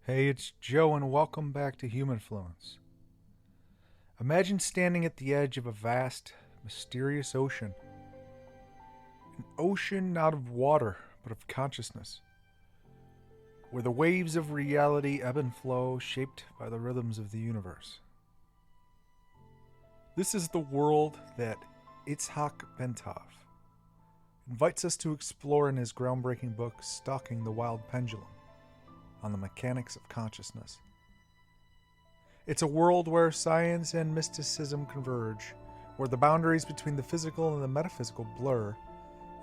Hey, it's Joe, and welcome back to Humanfluence. Imagine standing at the edge of a vast, mysterious ocean. An ocean not of water, but of consciousness, where the waves of reality ebb and flow, shaped by the rhythms of the universe. This is the world that Itzhak Bentov invites us to explore in his groundbreaking book, Stalking the Wild Pendulum, on the mechanics of consciousness. It's a world where science and mysticism converge, where the boundaries between the physical and the metaphysical blur,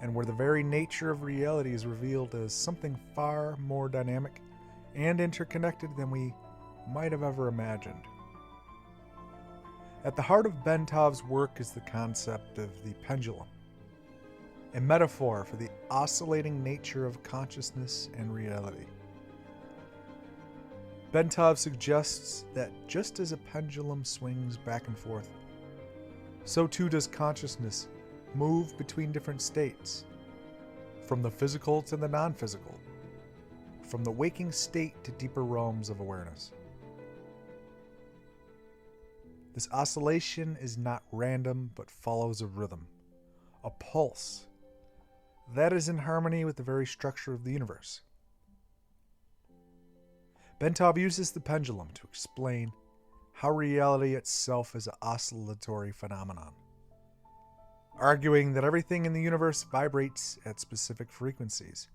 and where the very nature of reality is revealed as something far more dynamic and interconnected than we might have ever imagined. At the heart of Bentov's work is the concept of the pendulum, a metaphor for the oscillating nature of consciousness and reality. Bentov suggests that just as a pendulum swings back and forth, so too does consciousness move between different states, from the physical to the non-physical, from the waking state to deeper realms of awareness. This oscillation is not random, but follows a rhythm, a pulse, that is in harmony with the very structure of the universe. Bentov uses the pendulum to explain how reality itself is an oscillatory phenomenon, arguing that everything in the universe vibrates at specific frequencies,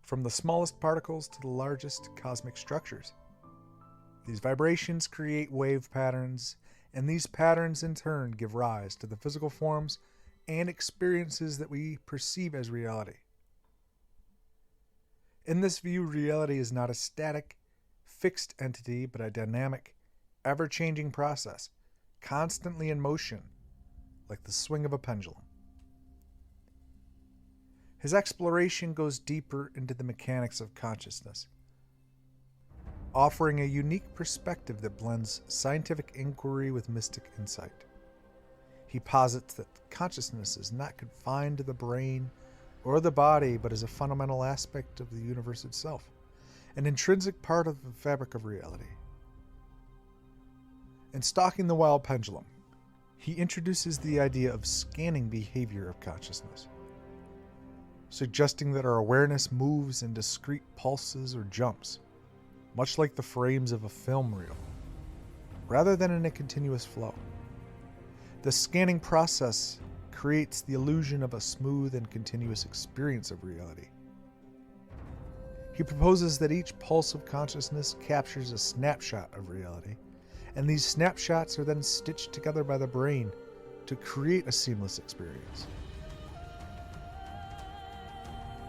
from the smallest particles to the largest cosmic structures. These vibrations create wave patterns, and these patterns in turn give rise to the physical forms and experiences that we perceive as reality. In this view, reality is not a static, fixed entity, but a dynamic, ever-changing process, constantly in motion, like the swing of a pendulum. His exploration goes deeper into the mechanics of consciousness, offering a unique perspective that blends scientific inquiry with mystic insight. He posits that consciousness is not confined to the brain or the body, but is a fundamental aspect of the universe itself, an intrinsic part of the fabric of reality. In Stalking the Wild Pendulum, he introduces the idea of scanning behavior of consciousness, suggesting that our awareness moves in discrete pulses or jumps, much like the frames of a film reel, rather than in a continuous flow. The scanning process creates the illusion of a smooth and continuous experience of reality. He proposes that each pulse of consciousness captures a snapshot of reality, and these snapshots are then stitched together by the brain to create a seamless experience.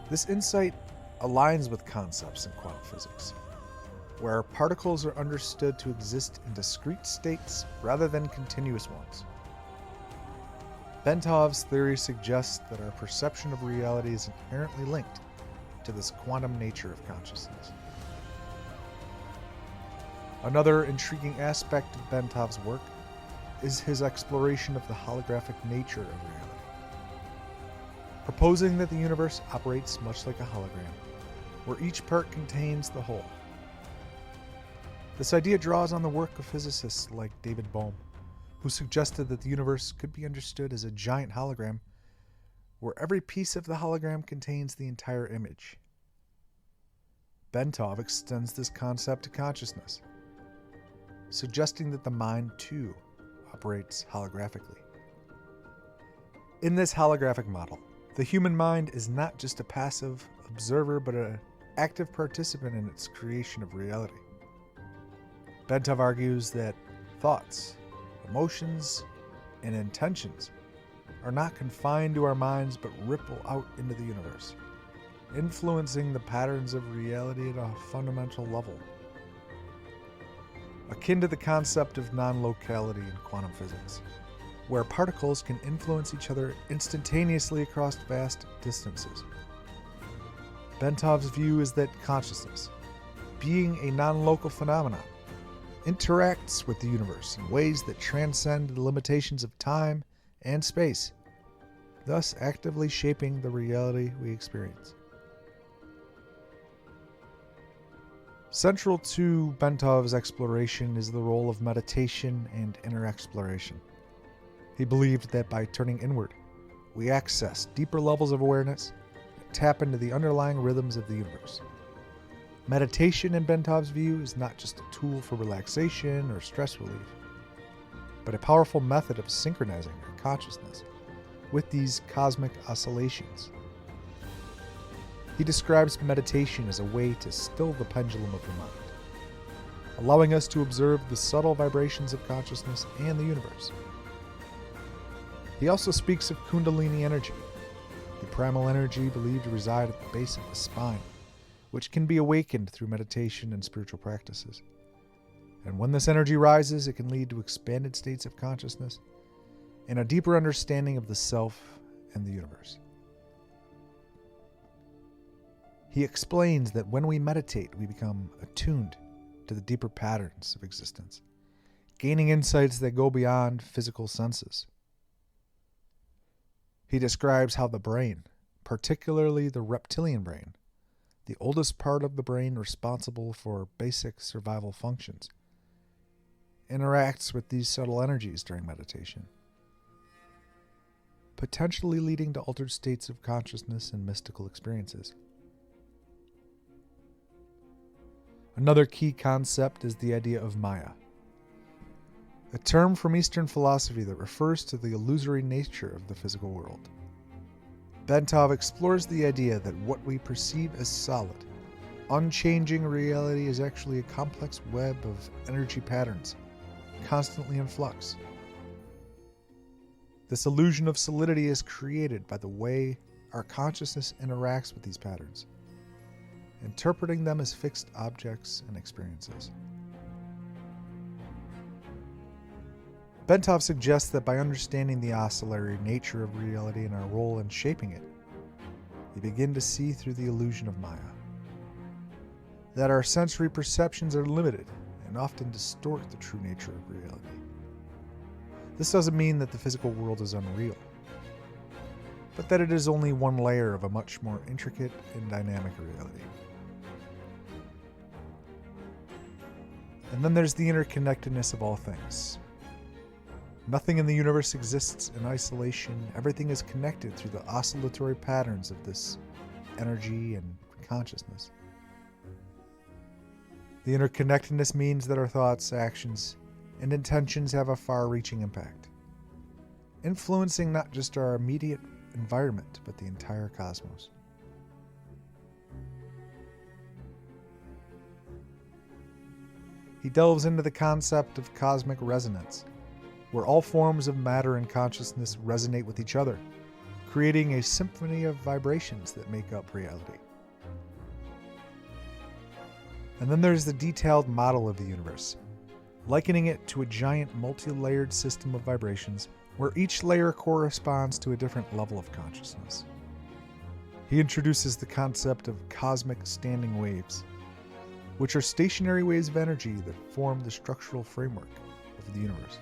This insight aligns with concepts in quantum physics, where particles are understood to exist in discrete states rather than continuous ones. Bentov's theory suggests that our perception of reality is inherently linked to this quantum nature of consciousness. Another intriguing aspect of Bentov's work is his exploration of the holographic nature of reality, proposing that the universe operates much like a hologram, where each part contains the whole. This idea draws on the work of physicists like David Bohm, who suggested that the universe could be understood as a giant hologram where every piece of the hologram contains the entire image. Bentov extends this concept to consciousness, suggesting that the mind, too, operates holographically. In this holographic model, the human mind is not just a passive observer, but an active participant in its creation of reality. Bentov argues that thoughts, emotions, and intentions are not confined to our minds but ripple out into the universe, influencing the patterns of reality at a fundamental level, akin to the concept of non-locality in quantum physics, where particles can influence each other instantaneously across vast distances. Bentov's view is that consciousness, being a non-local phenomenon, interacts with the universe in ways that transcend the limitations of time and space, thus actively shaping the reality we experience. Central to Bentov's exploration is the role of meditation and inner exploration. He believed that by turning inward, we access deeper levels of awareness and tap into the underlying rhythms of the universe. Meditation, in Bentov's view, is not just a tool for relaxation or stress relief, but a powerful method of synchronizing our consciousness with these cosmic oscillations. He describes meditation as a way to still the pendulum of the mind, allowing us to observe the subtle vibrations of consciousness and the universe. He also speaks of Kundalini energy, the primal energy believed to reside at the base of the spine, which can be awakened through meditation and spiritual practices. And when this energy rises, it can lead to expanded states of consciousness and a deeper understanding of the self and the universe. He explains that when we meditate, we become attuned to the deeper patterns of existence, gaining insights that go beyond physical senses. He describes how the brain, particularly the reptilian brain, the oldest part of the brain responsible for basic survival functions, interacts with these subtle energies during meditation, potentially leading to altered states of consciousness and mystical experiences. Another key concept is the idea of Maya, a term from Eastern philosophy that refers to the illusory nature of the physical world. Bentov explores the idea that what we perceive as solid, unchanging reality is actually a complex web of energy patterns, constantly in flux. This illusion of solidity is created by the way our consciousness interacts with these patterns, interpreting them as fixed objects and experiences. Bentov suggests that by understanding the oscillatory nature of reality and our role in shaping it, we begin to see through the illusion of Maya. That our sensory perceptions are limited and often distort the true nature of reality. This doesn't mean that the physical world is unreal, but that it is only one layer of a much more intricate and dynamic reality. And then there's the interconnectedness of all things. Nothing in the universe exists in isolation. Everything is connected through the oscillatory patterns of this energy and consciousness. The interconnectedness means that our thoughts, actions, and intentions have a far-reaching impact, influencing not just our immediate environment, but the entire cosmos. He delves into the concept of cosmic resonance, where all forms of matter and consciousness resonate with each other, creating a symphony of vibrations that make up reality. And then there's the detailed model of the universe, likening it to a giant multi-layered system of vibrations where each layer corresponds to a different level of consciousness. He introduces the concept of cosmic standing waves, which are stationary waves of energy that form the structural framework of the universe.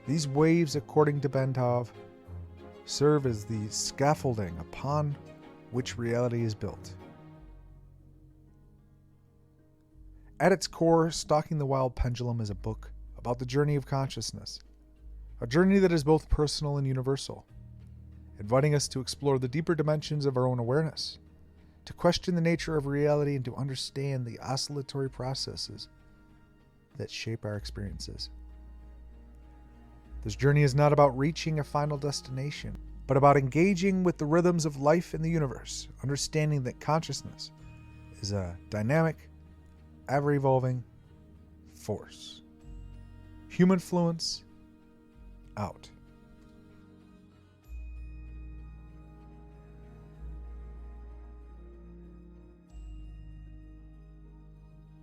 These waves, according to Bentov, serve as the scaffolding upon which reality is built. At its core, Stalking the Wild Pendulum is a book about the journey of consciousness, a journey that is both personal and universal, inviting us to explore the deeper dimensions of our own awareness, to question the nature of reality, and to understand the oscillatory processes that shape our experiences. This journey is not about reaching a final destination, but about engaging with the rhythms of life in the universe, understanding that consciousness is a dynamic, ever-evolving force. Humanfluence, out.